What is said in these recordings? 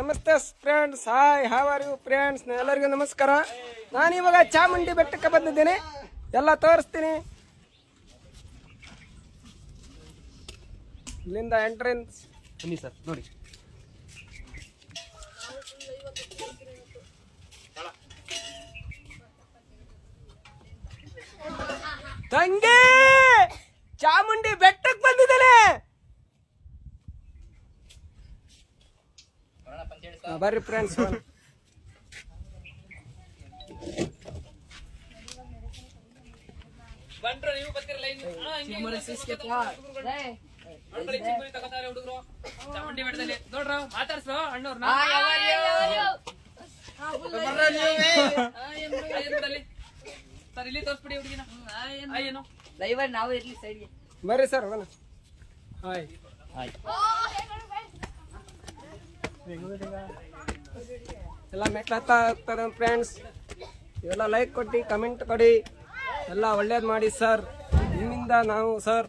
ನಮಸ್ತೆ friends, hi, how are you friends? ಎಲ್ಲರಿಗೂ ನಮಸ್ಕಾರ. ನಾನು ಇವಾಗ ಚಾಮುಂಡಿ ಬೆಟ್ಟಕ್ಕೆ ಬಂದಿದ್ದೇನೆ, ಎಲ್ಲ ತೋರಿಸ್ತೀನಿ. ಇಲ್ಲಿಂದ ಎಂಟ್ರೆನ್ಸ್ ಬನ್ನಿ ಸರ್, ನೋಡಿ. ತಂಗಿ ಚಾಮುಂಡಿ ಬೆಟ್ಟಕ್ಕೆ ಬಂದಿದ್ದೇನೆ. ಬರ್ರಿ ಫ್ರೆಂಡ್ಸ್. ಚಾಮುಂಡಿ ಬೆಟ್ಟದಲ್ಲಿ ನೋಡ್ರ ಮಾತಾಡ್ಸೋ ಅಣ್ಣವ್ರನ್ನ. ಸರ್ ಇಲ್ಲಿ ತೋರಿಸ್ಬಿಡಿ ಹುಡುಗಿನ. ಏನು ನಾವು ಇರ್ಲಿ ಸೈಡ್ಗೆ ಬರ್ರಿ ಸರ್. ಹಾಯ್ ಎಲ್ಲ ಮೆಟ್ಲತ್ತಾ ಹೋಗ್ತದೆ ಫ್ರೆಂಡ್ಸ್. ಇವೆಲ್ಲ ಲೈಕ್ ಕೊಟ್ಟು ಕಮೆಂಟ್ ಕೊಡಿ, ಎಲ್ಲ ಒಳ್ಳೇದು ಮಾಡಿ ಸರ್. ನಿಮ್ಮಿಂದ ನಾವು ಸರ್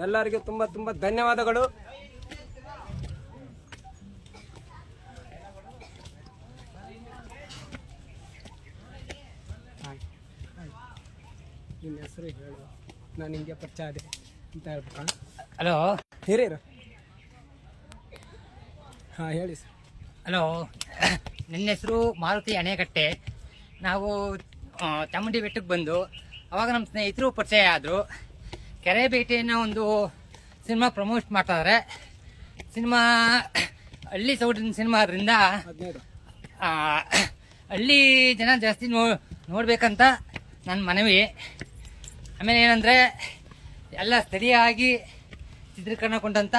ಎಲ್ಲರಿಗೂ ತುಂಬ ತುಂಬ ಧನ್ಯವಾದಗಳು. ನಿಮ್ಮ ಹೆಸರು ಹೇಳು, ನಾನು ನಿಮಗೆ ಪರಿಚಯ ಅದೇ ಅಂತ ಹೇಳ್ಬೇಕಾ? ಹಲೋ ಹಿರಿಯರು. ಹಾಂ ಹೇಳಿ ಸರ್. ಹಲೋ, ನನ್ನ ಹೆಸರು ಮಾರುತಿ ಅಣೆಕಟ್ಟೆ. ನಾವು ಚಾಮುಂಡಿ ಬೆಟ್ಟಕ್ಕೆ ಬಂದು ಅವಾಗ ನಮ್ಮ ಸ್ನೇಹಿತರು ಪರಿಚಯ ಆದರು. ಕೆರೆ ಬೇಟೆಯನ್ನು ಒಂದು ಸಿನಿಮಾ ಪ್ರಮೋಟ್ ಮಾಡ್ತಾಯಿದ್ದಾರೆ. ಸಿನಿಮಾ ಹಳ್ಳಿ ಸೌಡಿನ ಸಿನಿಮಾ ಅದರಿಂದ 15 ಹಳ್ಳಿ ಜನ ಜಾಸ್ತಿ ನೋಡ್ಬೇಕಂತ ನನ್ನ ಮನವಿ. ಆಮೇಲೆ ಏನಂದರೆ ಎಲ್ಲ ಸ್ಥಳೀಯವಾಗಿ ಚಿತ್ರೀಕರಣಗೊಂಡಂಥ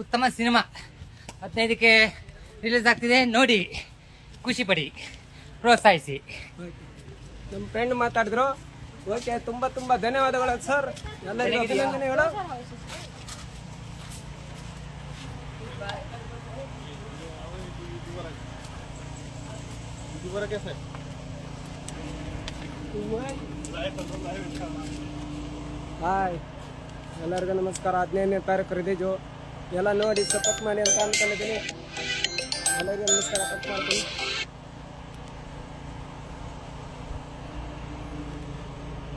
ಉತ್ತಮ ಸಿನಿಮಾ 15ಕ್ಕೆ ರಿಲೀಸ್ ಆಗ್ತಿದೆ. ನೋಡಿ, ಖುಷಿ ಪಡಿ, ಪ್ರೋತ್ಸಾಹಿಸಿ. ನಮ್ಮ ಫ್ರೆಂಡ್ ಮಾತಾಡಿದ್ರು. ಓಕೆ, ತುಂಬ ತುಂಬ ಧನ್ಯವಾದಗಳು ಸರ್. ಎಲ್ಲರಿಗೂ ಅಭಿನಂದನೆಗಳು. ಹಾಯ್, ಎಲ್ಲರಿಗೂ ನಮಸ್ಕಾರ. 15ನೇ ತಾರೀಕು ರಿಲೀಜು. ಎಲ್ಲ ನೋಡಿ ಸಪೋರ್ಟ್ ಮಾಡಿ ಅಂತ ಅಂದ್ಕೊಂಡಿದ್ದೀನಿ. ಎಲ್ಲರಿಗೂ ನಮಸ್ಕಾರ, ಕಟ್ ಮಾಡ್ತೀನಿ.